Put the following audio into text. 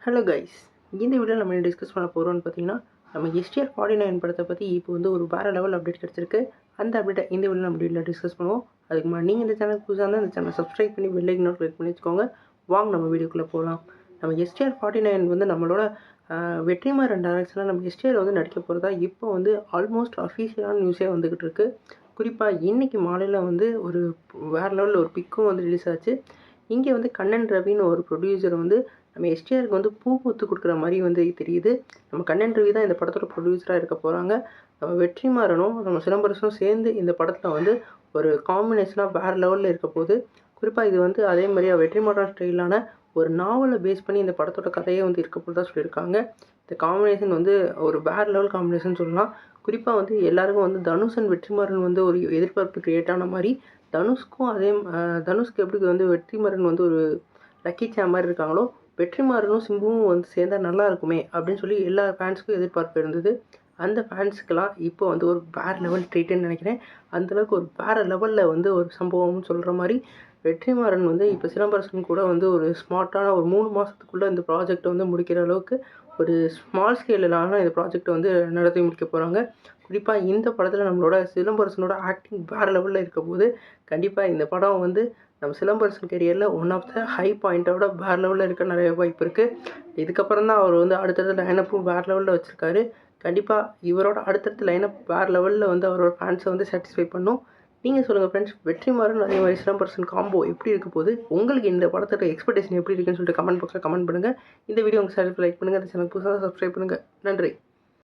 Hello guys, இந்த வீடியோவில் நம்ம டிஸ்கஸ் பண்ண போகிறோம்னு பார்த்தீங்கன்னா, நம்ம எஸ்டிஆர் 49 படத்தை பற்றி இப்போ வந்து ஒரு வேறு லெவல் அப்டேட் கிடச்சிருக்கு. அந்த அப்டேட்டை இந்த வீடியோவில் நம்ம வீடியோவில் டிஸ்கஸ் பண்ணுவோம். அதுக்கு முன்னாடி நீங்கள் இந்த சேனல் புதுசாக இருந்தால் இந்த சேனல் சப்ஸ்கிரைப் பண்ணி பெல் ஐக்கன் கிளிக் பண்ணி வச்சுக்கோங்க. வாங்க நம்ம வீடியோக்குள்ளே போகலாம். நம்ம எஸ்டிஆர் 49 வந்து நம்மளோட வெற்றிமாறன் டைரக்ஷனில் நம்ம எஸ்டிஆர் வந்து நடிக்க போகிறதா இப்போ வந்து ஆல்மோஸ்ட் அஃபீஷியலான நியூஸே வந்துக்கிட்டு இருக்குது. குறிப்பாக இன்றைக்கி மாலையில் வந்து ஒரு வேறு லெவலில் ஒரு பிக்கும் வந்து ரிலீஸ் ஆச்சு. இங்கே வந்து கண்ணன் ரவின்னு ஒரு ப்ரொடியூசர் வந்து நம்ம எஸ்டிஆருக்கு வந்து பூ பூத்து கொடுக்குற மாதிரி வந்து தெரியுது. நம்ம கண்ணன் ரவி தான் இந்த படத்தோட ப்ரொடியூசராக இருக்க போகிறாங்க. நம்ம வெற்றிமாறனும் நம்ம சிலம்பரசனும் சேர்ந்து இந்த படத்தில் வந்து ஒரு காம்பினேஷனாக வேறு லெவலில் இருக்க போகுது. குறிப்பாக இது வந்து அதே மாதிரியாக வெற்றிமாறன் ஸ்டைலான ஒரு நாவலை பேஸ் பண்ணி இந்த படத்தோட கதையே வந்து இருக்க போகிறதா சொல்லியிருக்காங்க. இந்த காம்பினேஷன் வந்து ஒரு வேறு லெவல் காம்பினேஷன் சொல்லலாம். குறிப்பாக வந்து எல்லாருக்கும் வந்து தனுஷ் அண்ட் வெற்றிமாறன் வந்து ஒரு எதிர்பார்ப்பு கிரியேட் ஆன மாதிரி தனுஷ்க்கும் தனுஷ்க்கு எப்படி வந்து வெற்றிமாறன் வந்து ஒரு லக்கி சாம் மாதிரி இருக்காங்களோ, வெற்றிமாறனும் சிம்புவும் வந்து சேர்ந்தா நல்லா இருக்குமே அப்படின்னு சொல்லி எல்லா ஃபேன்ஸுக்கும் எதிர்பார்ப்பு இருந்தது. அந்த ஃபேன்ஸுக்கெல்லாம் இப்போ வந்து ஒரு வேறு லெவல் ட்ரீட்டுன்னு நினைக்கிறேன். அந்தளவுக்கு ஒரு வேறு லெவலில் வந்து ஒரு சம்பவம்னு சொல்கிற மாதிரி வெற்றிமாறன் வந்து இப்போ சிலம்பரசன் கூட வந்து ஒரு ஸ்மார்ட்டான ஒரு 3 மாதத்துக்குள்ளே இந்த ப்ராஜெக்டை வந்து முடிக்கிற அளவுக்கு ஒரு ஸ்மால் ஸ்கேலிலான இந்த ப்ராஜெக்டை வந்து நடத்தி முடிக்க போகிறாங்க. குறிப்பாக இந்த படத்தில் நம்மளோட சிலம்பரசனோட ஆக்டிங் வேறு லெவலில் இருக்க போது கண்டிப்பாக இந்த படம் வந்து நம்ம சிலம்பரசன் கெரியரில் ஒன் ஆஃப் த ஹை பாயிண்ட்டோட வேறு லெவலில் இருக்க நிறைய வாய்ப்பு இருக்குது. இதுக்கப்புறம் தான் அவர் வந்து அடுத்தடுத்த லைனப்பும் வேறு லெவலில் வச்சுருக்காரு. கண்டிப்பாக இவரோட அடுத்தடுத்த லைனப் வேறு லெவலில் வந்து அவரோட ஃபேன்ஸை வந்து சாட்டிஸ்ஃபை பண்ணும். நீங்கள் சொல்லுங்கள் ஃப்ரெண்ட்ஸ், வெற்றிமாறன் அதே மாதிரி சிலம்பரசன் காம்போ எப்படி இருக்க போது, உங்களுக்கு இந்த படத்தோட எக்ஸ்பெக்டேஷன் எப்படி இருக்குன்னு சொல்லிட்டு கமெண்ட் பாக்ஸில் கமெண்ட் பண்ணுங்கள். இந்த வீடியோ உங்கள் சேனலுக்கு லைக் பண்ணுங்கள். அந்த சேனல் புதுசாக சப்ஸ்கிரைப் பண்ணுங்கள். நன்றி.